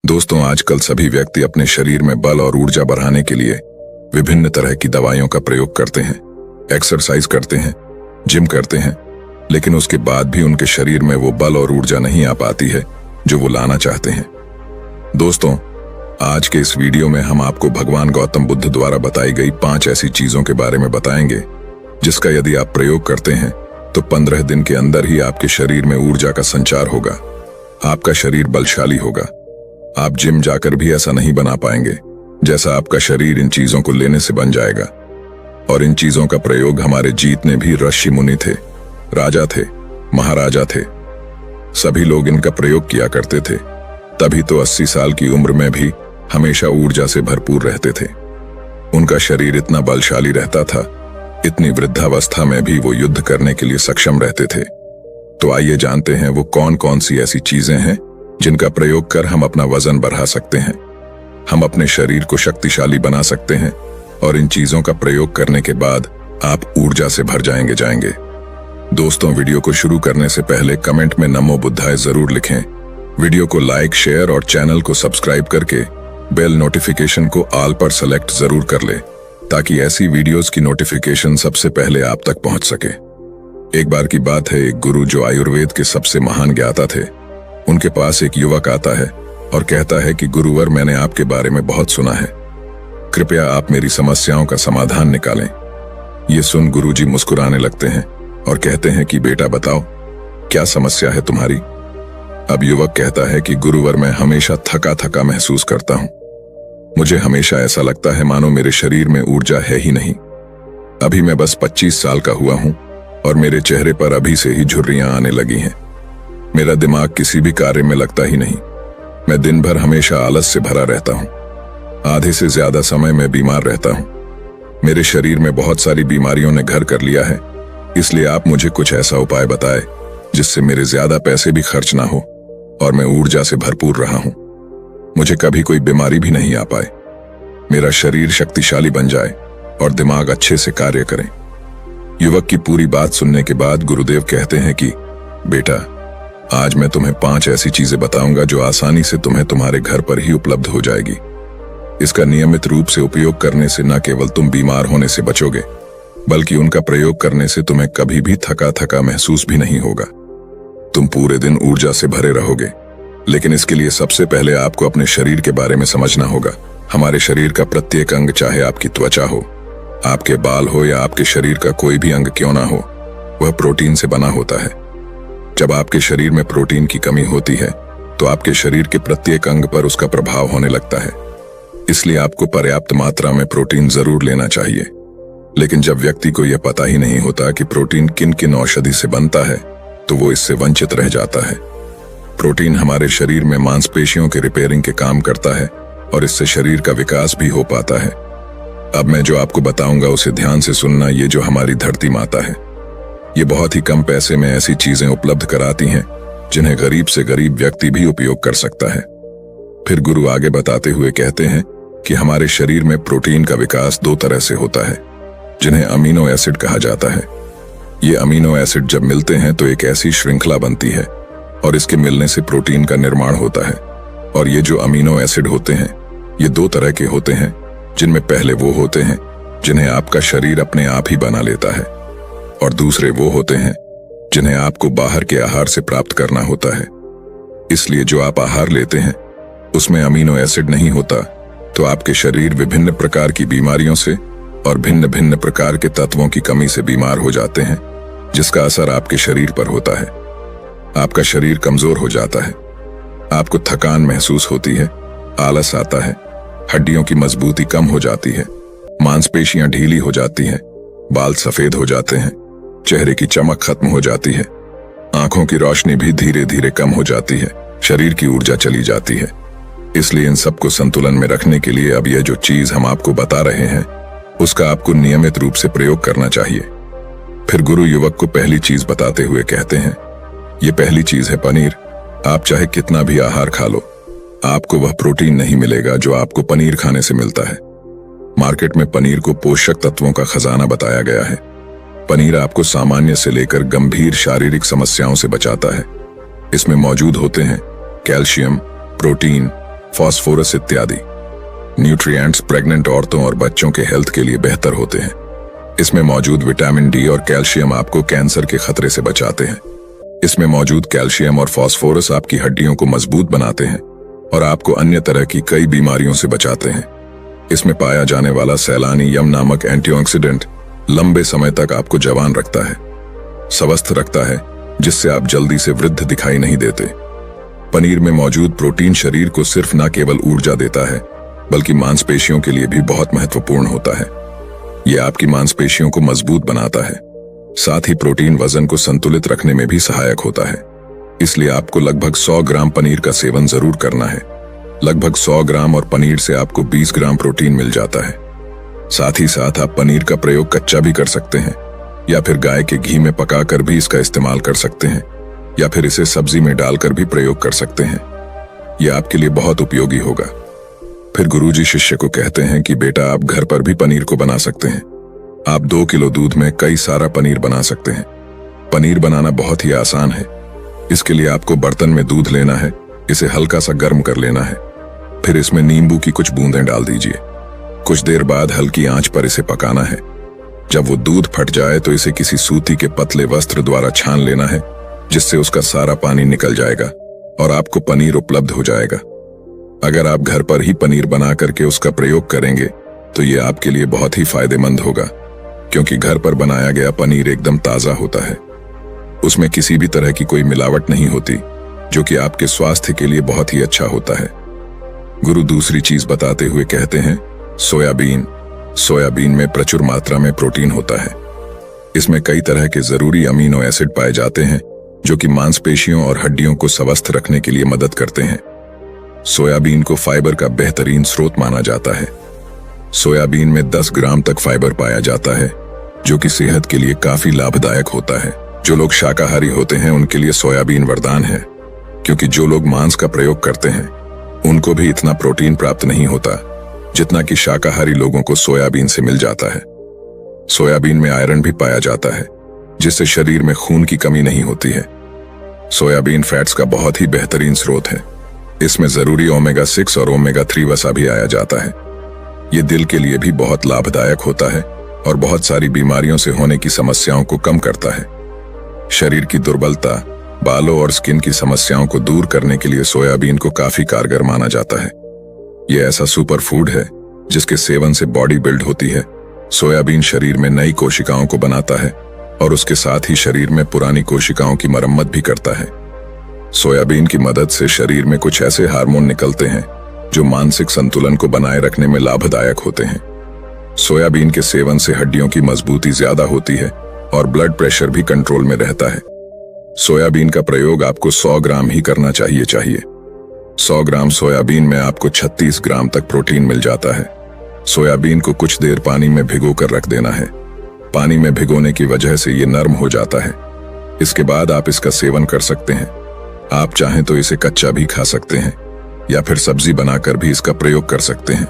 दोस्तों, आजकल सभी व्यक्ति अपने शरीर में बल और ऊर्जा बढ़ाने के लिए विभिन्न तरह की दवाइयों का प्रयोग करते हैं, एक्सरसाइज करते हैं, जिम करते हैं, लेकिन उसके बाद भी उनके शरीर में वो बल और ऊर्जा नहीं आ पाती है जो वो लाना चाहते हैं। दोस्तों, आज के इस वीडियो में हम आपको भगवान गौतम बुद्ध द्वारा बताई गई 5 ऐसी चीजों के बारे में बताएंगे जिसका यदि आप प्रयोग करते हैं तो 15 दिन के अंदर ही आपके शरीर में ऊर्जा का संचार होगा, आपका शरीर बलशाली होगा। आप जिम जाकर भी ऐसा नहीं बना पाएंगे जैसा आपका शरीर इन चीजों को लेने से बन जाएगा। और इन चीजों का प्रयोग हमारे जीतने भी ऋषि मुनि थे, राजा थे, महाराजा थे, सभी लोग इनका प्रयोग किया करते थे। तभी तो 80 साल की उम्र में भी हमेशा ऊर्जा से भरपूर रहते थे। उनका शरीर इतना बलशाली रहता था, इतनी वृद्धावस्था में भी वो युद्ध करने के लिए सक्षम रहते थे। तो आइए जानते हैं वो कौन कौन सी ऐसी चीजें हैं जिनका प्रयोग कर हम अपना वजन बढ़ा सकते हैं, हम अपने शरीर को शक्तिशाली बना सकते हैं, और इन चीजों का प्रयोग करने के बाद आप ऊर्जा से भर जाएंगे। दोस्तों, वीडियो को शुरू करने से पहले कमेंट में नमो बुद्धाय जरूर लिखें। वीडियो को लाइक, शेयर और चैनल को सब्सक्राइब करके बेल नोटिफिकेशन को ऑल पर सेलेक्ट जरूर कर ले ताकि ऐसी वीडियोस की नोटिफिकेशन सबसे पहले आप तक पहुंच सके। एक बार की बात है, एक गुरु जो आयुर्वेद के सबसे महान ज्ञाता थे, उनके पास एक युवक आता है और कहता है कि गुरुवर, मैंने आपके बारे में बहुत सुना है, कृपया आप मेरी समस्याओं का समाधान निकालें। ये सुन गुरुजी मुस्कुराने लगते हैं और कहते हैं कि बेटा बताओ, क्या समस्या है तुम्हारी। अब युवक कहता है कि गुरुवर, मैं हमेशा थका थका महसूस करता हूं, मुझे हमेशा ऐसा लगता है मानो मेरे शरीर में ऊर्जा है ही नहीं। अभी मैं बस 25 साल का हुआ हूं और मेरे चेहरे पर अभी से ही झुर्रियां आने लगी हैं। मेरा दिमाग किसी भी कार्य में लगता ही नहीं। मैं दिन भर हमेशा आलस से भरा रहता हूं, आधे से ज्यादा समय मैं बीमार रहता हूं। मेरे शरीर में बहुत सारी बीमारियों ने घर कर लिया है, इसलिए आप मुझे कुछ ऐसा उपाय बताएं जिससे मेरे ज्यादा पैसे भी खर्च ना हो और मैं ऊर्जा से भरपूर रहा हूं। मुझे कभी कोई बीमारी भी नहीं आ पाए, मेरा शरीर शक्तिशाली बन जाए और दिमाग अच्छे से कार्य करे। युवक की पूरी बात सुनने के बाद गुरुदेव कहते हैं कि बेटा, आज मैं तुम्हें 5 ऐसी चीजें बताऊंगा जो आसानी से तुम्हें तुम्हारे घर पर ही उपलब्ध हो जाएगी। इसका नियमित रूप से उपयोग करने से न केवल तुम बीमार होने से बचोगे, बल्कि उनका प्रयोग करने से तुम्हें कभी भी थका थका महसूस भी नहीं होगा। तुम पूरे दिन ऊर्जा से भरे रहोगे। लेकिन इसके लिए सबसे पहले आपको अपने शरीर के बारे में समझना होगा। हमारे शरीर का प्रत्येक अंग, चाहे आपकी त्वचा हो, आपके बाल हो या आपके शरीर का कोई भी अंग क्यों ना हो, वह प्रोटीन से बना होता है। जब आपके शरीर में प्रोटीन की कमी होती है तो आपके शरीर के प्रत्येक अंग पर उसका प्रभाव होने लगता है। इसलिए आपको पर्याप्त मात्रा में प्रोटीन जरूर लेना चाहिए। लेकिन जब व्यक्ति को यह पता ही नहीं होता कि प्रोटीन किन किन औषधि से बनता है तो वो इससे वंचित रह जाता है। प्रोटीन हमारे शरीर में मांसपेशियों के रिपेयरिंग के काम करता है और इससे शरीर का विकास भी हो पाता है। अब मैं जो आपको बताऊंगा उसे ध्यान से सुनना। ये जो हमारी धरती माता है, ये बहुत ही कम पैसे में ऐसी चीजें उपलब्ध कराती हैं जिन्हें गरीब से गरीब व्यक्ति भी उपयोग कर सकता है। फिर गुरु आगे बताते हुए कहते हैं कि हमारे शरीर में प्रोटीन का विकास 2 तरह से होता है, जिन्हें अमीनो एसिड कहा जाता है। ये अमीनो एसिड जब मिलते हैं तो एक ऐसी श्रृंखला बनती है और इसके मिलने से प्रोटीन का निर्माण होता है। और ये जो अमीनो एसिड होते हैं, ये 2 तरह के होते हैं, जिनमें पहले वो होते हैं जिन्हें आपका शरीर अपने आप ही बना लेता है, और दूसरे वो होते हैं जिन्हें आपको बाहर के आहार से प्राप्त करना होता है। इसलिए जो आप आहार लेते हैं उसमें अमीनो एसिड नहीं होता तो आपके शरीर विभिन्न प्रकार की बीमारियों से और भिन्न भिन्न प्रकार के तत्वों की कमी से बीमार हो जाते हैं, जिसका असर आपके शरीर पर होता है। आपका शरीर कमजोर हो जाता है, आपको थकान महसूस होती है, आलस आता है, हड्डियों की मजबूती कम हो जाती है, मांसपेशियां ढीली हो जाती हैं, बाल सफेद हो जाते हैं, चेहरे की चमक खत्म हो जाती है, आंखों की रोशनी भी धीरे धीरे कम हो जाती है, शरीर की ऊर्जा चली जाती है। इसलिए इन सबको संतुलन में रखने के लिए अब यह जो चीज हम आपको बता रहे हैं उसका आपको नियमित रूप से प्रयोग करना चाहिए। फिर गुरु युवक को पहली चीज बताते हुए कहते हैं, ये पहली चीज है पनीर। आप चाहे कितना भी आहार खा लो, आपको वह प्रोटीन नहीं मिलेगा जो आपको पनीर खाने से मिलता है। मार्केट में पनीर को पोषक तत्वों का खजाना बताया गया है। पनीर आपको सामान्य से लेकर गंभीर शारीरिक समस्याओं से बचाता है। इसमें मौजूद होते हैं कैल्शियम, प्रोटीन, फास्फोरस इत्यादि। न्यूट्रिएंट्स प्रेग्नेंट औरतों और बच्चों के हेल्थ के लिए बेहतर होते हैं। इसमें मौजूद विटामिन डी और कैल्शियम आपको कैंसर के खतरे से बचाते हैं। इसमें मौजूद कैल्शियम और फास्फोरस आपकी हड्डियों को मजबूत बनाते हैं और आपको अन्य तरह की कई बीमारियों से बचाते हैं। इसमें पाया जाने वाला सैलानी यम नामक एंटीऑक्सीडेंट लंबे समय तक आपको जवान रखता है, स्वस्थ रखता है, जिससे आप जल्दी से वृद्ध दिखाई नहीं देते। पनीर में मौजूद प्रोटीन शरीर को सिर्फ न केवल ऊर्जा देता है बल्कि मांसपेशियों के लिए भी बहुत महत्वपूर्ण होता है। यह आपकी मांसपेशियों को मजबूत बनाता है। साथ ही प्रोटीन वजन को संतुलित रखने में भी सहायक होता है। इसलिए आपको लगभग 100 ग्राम पनीर का सेवन जरूर करना है। लगभग 100 ग्राम और पनीर से आपको 20 ग्राम प्रोटीन मिल जाता है। साथ ही साथ आप पनीर का प्रयोग कच्चा भी कर सकते हैं या फिर गाय के घी में पकाकर भी इसका इस्तेमाल कर सकते हैं या फिर इसे सब्जी में डालकर भी प्रयोग कर सकते हैं। यह आपके लिए बहुत उपयोगी होगा। फिर गुरुजी शिष्य को कहते हैं कि बेटा, आप घर पर भी पनीर को बना सकते हैं। आप 2 किलो दूध में कई सारा पनीर बना सकते हैं। पनीर बनाना बहुत ही आसान है। इसके लिए आपको बर्तन में दूध लेना है, इसे हल्का सा गर्म कर लेना है, फिर इसमें नींबू की कुछ बूंदें डाल दीजिए। कुछ देर बाद हल्की आंच पर इसे पकाना है। जब वो दूध फट जाए तो इसे किसी सूती के पतले वस्त्र द्वारा छान लेना है, जिससे उसका सारा पानी निकल जाएगा और आपको पनीर उपलब्ध हो जाएगा। अगर आप घर पर ही पनीर बना करके उसका प्रयोग करेंगे तो ये आपके लिए बहुत ही फायदेमंद होगा, क्योंकि घर पर बनाया गया पनीर एकदम ताजा होता है। उसमें किसी भी तरह की कोई मिलावट नहीं होती, जो कि आपके स्वास्थ्य के लिए बहुत ही अच्छा होता है। गुरु दूसरी चीज बताते हुए कहते हैं, सोयाबीन। सोयाबीन में प्रचुर मात्रा में प्रोटीन होता है। इसमें कई तरह के जरूरी अमीनो एसिड पाए जाते हैं, जो कि मांसपेशियों और हड्डियों को स्वस्थ रखने के लिए मदद करते हैं। सोयाबीन को फाइबर का बेहतरीन स्रोत माना जाता है। सोयाबीन में 10 ग्राम तक फाइबर पाया जाता है, जो कि सेहत के लिए काफी लाभदायक होता है। जो लोग शाकाहारी होते हैं उनके लिए सोयाबीन वरदान है, क्योंकि जो लोग मांस का प्रयोग करते हैं उनको भी इतना प्रोटीन प्राप्त नहीं होता जितना कि शाकाहारी लोगों को सोयाबीन से मिल जाता है। सोयाबीन में आयरन भी पाया जाता है, जिससे शरीर में खून की कमी नहीं होती है। सोयाबीन फैट्स का बहुत ही बेहतरीन स्रोत है। इसमें जरूरी ओमेगा 6 और ओमेगा 3 वसा भी आया जाता है। ये दिल के लिए भी बहुत लाभदायक होता है और बहुत सारी बीमारियों से होने की समस्याओं को कम करता है। शरीर की दुर्बलता, बालों और स्किन की समस्याओं को दूर करने के लिए सोयाबीन को काफी कारगर माना जाता है। यह ऐसा सुपर फूड है जिसके सेवन से बॉडी बिल्ड होती है। सोयाबीन शरीर में नई कोशिकाओं को बनाता है और उसके साथ ही शरीर में पुरानी कोशिकाओं की मरम्मत भी करता है। सोयाबीन की मदद से शरीर में कुछ ऐसे हार्मोन निकलते हैं जो मानसिक संतुलन को बनाए रखने में लाभदायक होते हैं। सोयाबीन के सेवन से हड्डियों की मजबूती ज्यादा होती है और ब्लड प्रेशर भी कंट्रोल में रहता है। सोयाबीन का प्रयोग आपको 100 ग्राम ही करना चाहिए। 100 ग्राम सोयाबीन में आपको 36 ग्राम तक प्रोटीन मिल जाता है। सोयाबीन को कुछ देर पानी में भिगो कर रख देना है। पानी में भिगोने की वजह से ये नरम हो जाता है। इसके बाद आप इसका सेवन कर सकते हैं। आप चाहें तो इसे कच्चा भी खा सकते हैं या फिर सब्जी बनाकर भी इसका प्रयोग कर सकते हैं।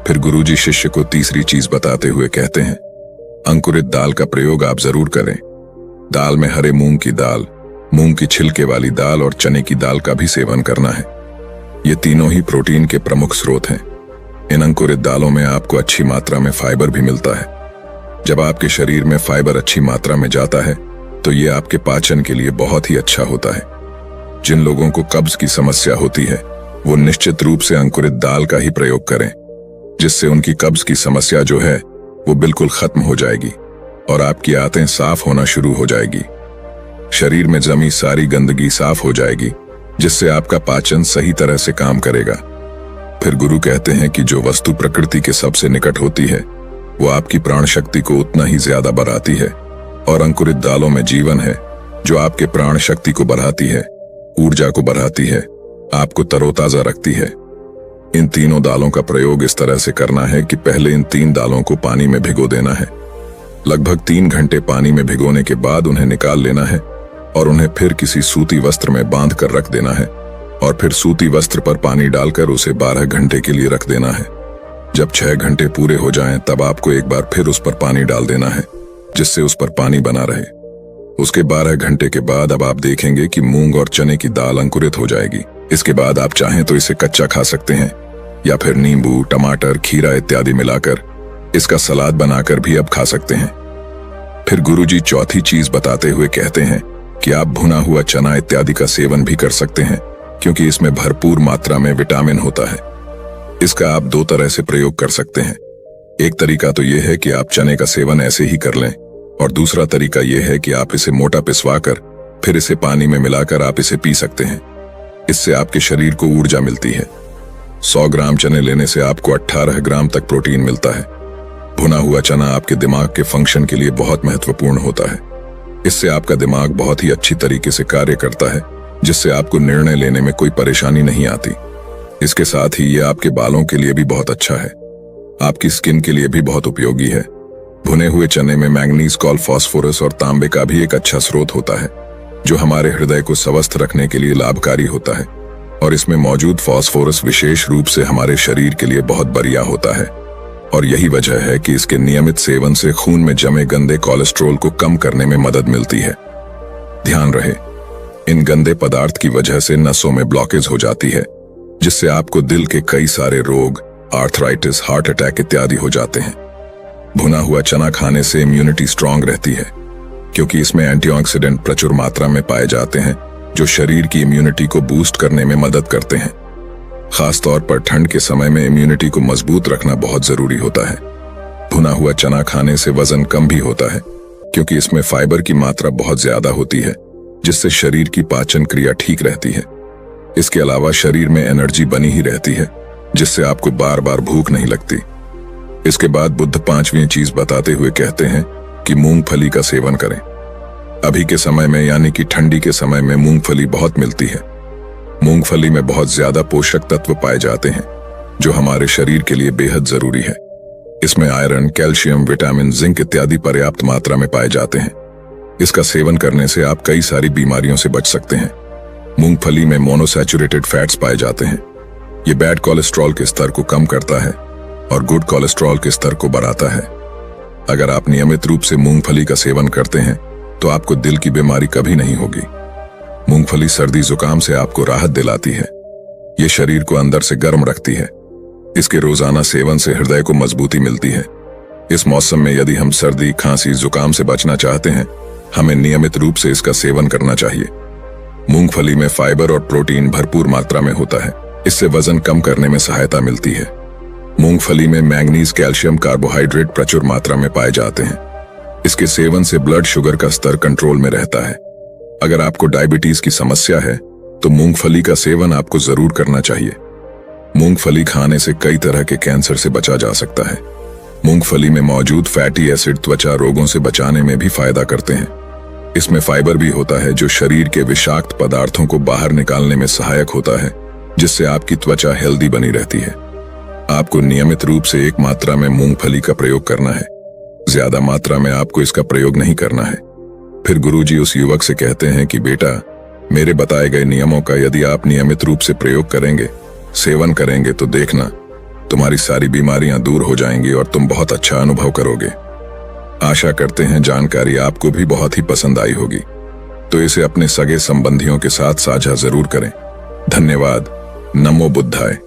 फिर गुरुजी शिष्य को तीसरी चीज बताते हुए कहते हैं, अंकुरित दाल का प्रयोग आप जरूर करें। दाल में हरे मूंग की दाल, मूंग की छिलके वाली दाल और चने की दाल का भी सेवन करना है। ये तीनों ही प्रोटीन के प्रमुख स्रोत हैं। इन अंकुरित दालों में आपको अच्छी मात्रा में फाइबर भी मिलता है। जब आपके शरीर में फाइबर अच्छी मात्रा में जाता है तो ये आपके पाचन के लिए बहुत ही अच्छा होता है। जिन लोगों को कब्ज की समस्या होती है वो निश्चित रूप से अंकुरित दाल का ही प्रयोग करें, जिससे उनकी कब्ज की समस्या जो है वो बिल्कुल खत्म हो जाएगी और आपकी आंतें साफ होना शुरू हो जाएगी। शरीर में जमी सारी गंदगी साफ हो जाएगी, जिससे आपका पाचन सही तरह से काम करेगा। फिर गुरु कहते हैं कि जो वस्तु प्रकृति के सबसे निकट होती है वो आपकी प्राण शक्ति को उतना ही ज्यादा बढ़ाती है, और अंकुरित दालों में जीवन है जो आपके प्राण शक्ति को बढ़ाती है, ऊर्जा को बढ़ाती है, आपको तरोताजा रखती है। इन तीनों दालों का प्रयोग इस तरह से करना है कि पहले इन 3 दालों को पानी में भिगो देना है। लगभग 3 घंटे पानी में भिगोने के बाद उन्हें निकाल लेना है और उन्हें फिर किसी सूती वस्त्र में बांध कर रख देना है, और फिर सूती वस्त्र पर पानी डालकर उसे 12 घंटे के लिए रख देना है। जब 6 घंटे पूरे हो जाएं, तब आपको एक बार फिर उस पर पानी डाल देना है, जिससे उस पर पानी बना रहे। उसके 12 घंटे के बाद अब आप देखेंगे कि मूंग और चने की दाल अंकुरित हो जाएगी। इसके बाद आप चाहें तो इसे कच्चा खा सकते हैं या फिर नींबू, टमाटर, खीरा इत्यादि मिलाकर इसका सलाद बनाकर भी आप खा सकते हैं। फिर गुरुजी चौथी चीज बताते हुए कहते हैं कि आप भुना हुआ चना इत्यादि का सेवन भी कर सकते हैं, क्योंकि इसमें भरपूर मात्रा में विटामिन होता है। इसका आप दो तरह से प्रयोग कर सकते हैं। एक तरीका तो यह है कि आप चने का सेवन ऐसे ही कर लें, और दूसरा तरीका यह है कि आप इसे मोटा पिसवाकर फिर इसे पानी में मिलाकर आप इसे पी सकते हैं। इससे आपके शरीर को ऊर्जा मिलती है। 100 ग्राम चने लेने से आपको 18 ग्राम तक प्रोटीन मिलता है। भुना हुआ चना आपके दिमाग के फंक्शन के लिए बहुत महत्वपूर्ण होता है। इससे आपका दिमाग बहुत ही अच्छी तरीके से कार्य करता है, जिससे आपको निर्णय लेने में कोई परेशानी नहीं आती। इसके साथ ही यह आपके बालों के लिए भी बहुत अच्छा है। आपकी स्किन के लिए भी बहुत उपयोगी है। भुने हुए चने में मैंगनीज, कॉल, फास्फोरस और तांबे का भी एक अच्छा स्रोत होता है, जो हमारे हृदय को स्वस्थ रखने के लिए लाभकारी होता है। और इसमें मौजूद फास्फोरस विशेष रूप से हमारे शरीर के लिए बहुत बढ़िया होता है। और यही वजह है कि इसके नियमित सेवन से खून में जमे गंदे कोलेस्ट्रॉल को कम करने में मदद मिलती है। ध्यान रहे, इन गंदे पदार्थ की वजह से नसों में ब्लॉकेज हो जाती है, जिससे आपको दिल के कई सारे रोग, आर्थराइटिस, हार्ट अटैक इत्यादि हो जाते हैं। भुना हुआ चना खाने से इम्यूनिटी स्ट्रांग रहती है, क्योंकि इसमें एंटीऑक्सीडेंट प्रचुर मात्रा में पाए जाते हैं, जो शरीर की इम्यूनिटी को बूस्ट करने में मदद करते हैं। खासतौर पर ठंड के समय में इम्यूनिटी को मजबूत रखना बहुत जरूरी होता है। भुना हुआ चना खाने से वजन कम भी होता है, क्योंकि इसमें फाइबर की मात्रा बहुत ज्यादा होती है, जिससे शरीर की पाचन क्रिया ठीक रहती है। इसके अलावा शरीर में एनर्जी बनी ही रहती है, जिससे आपको बार बार भूख नहीं लगती। इसके बाद बुद्ध 5वीं चीज बताते हुए कहते हैं कि मूंगफली का सेवन करें। अभी के समय में यानी कि ठंडी के समय में मूंगफली बहुत मिलती है। मूंगफली में बहुत ज्यादा पोषक तत्व पाए जाते हैं, जो हमारे शरीर के लिए बेहद जरूरी है। इसमें आयरन, कैल्शियम, विटामिन, जिंक इत्यादि पर्याप्त मात्रा में पाए जाते हैं। इसका सेवन करने से आप कई सारी बीमारियों से बच सकते हैं। मूंगफली में मोनोसैचुरेटेड फैट्स पाए जाते हैं। ये बैड कोलेस्ट्रॉल के स्तर को कम करता है और गुड कोलेस्ट्रॉल के स्तर को बढ़ाता है। अगर आप नियमित रूप से मूंगफली का सेवन करते हैं तो आपको दिल की बीमारी कभी नहीं होगी। मूंगफली सर्दी जुकाम से आपको राहत दिलाती है। ये शरीर को अंदर से गर्म रखती है। इसके रोजाना सेवन से हृदय को मजबूती मिलती है। इस मौसम में यदि हम सर्दी, खांसी, जुकाम से बचना चाहते हैं, हमें नियमित रूप से इसका सेवन करना चाहिए। मूंगफली में फाइबर और प्रोटीन भरपूर मात्रा में होता है। इससे वजन कम करने में सहायता मिलती है। मूंगफली में मैंगनीज, कैल्शियम, कार्बोहाइड्रेट प्रचुर मात्रा में पाए जाते हैं। इसके सेवन से ब्लड शुगर का स्तर कंट्रोल में रहता है। अगर आपको डायबिटीज की समस्या है तो मूंगफली का सेवन आपको जरूर करना चाहिए। मूंगफली खाने से कई तरह के कैंसर से बचा जा सकता है। मूंगफली में मौजूद फैटी एसिड त्वचा रोगों से बचाने में भी फायदा करते हैं। इसमें फाइबर भी होता है, जो शरीर के विषाक्त पदार्थों को बाहर निकालने में सहायक होता है, जिससे आपकी त्वचा हेल्दी बनी रहती है। आपको नियमित रूप से एक मात्रा में मूंगफली का प्रयोग करना है। ज्यादा मात्रा में आपको इसका प्रयोग नहीं करना है। फिर गुरुजी उस युवक से कहते हैं कि बेटा, मेरे बताए गए नियमों का यदि आप नियमित रूप से प्रयोग करेंगे, सेवन करेंगे, तो देखना तुम्हारी सारी बीमारियां दूर हो जाएंगी और तुम बहुत अच्छा अनुभव करोगे। आशा करते हैं जानकारी आपको भी बहुत ही पसंद आई होगी, तो इसे अपने सगे संबंधियों के साथ साझा जरूर करें। धन्यवाद। नमो बुद्धाय।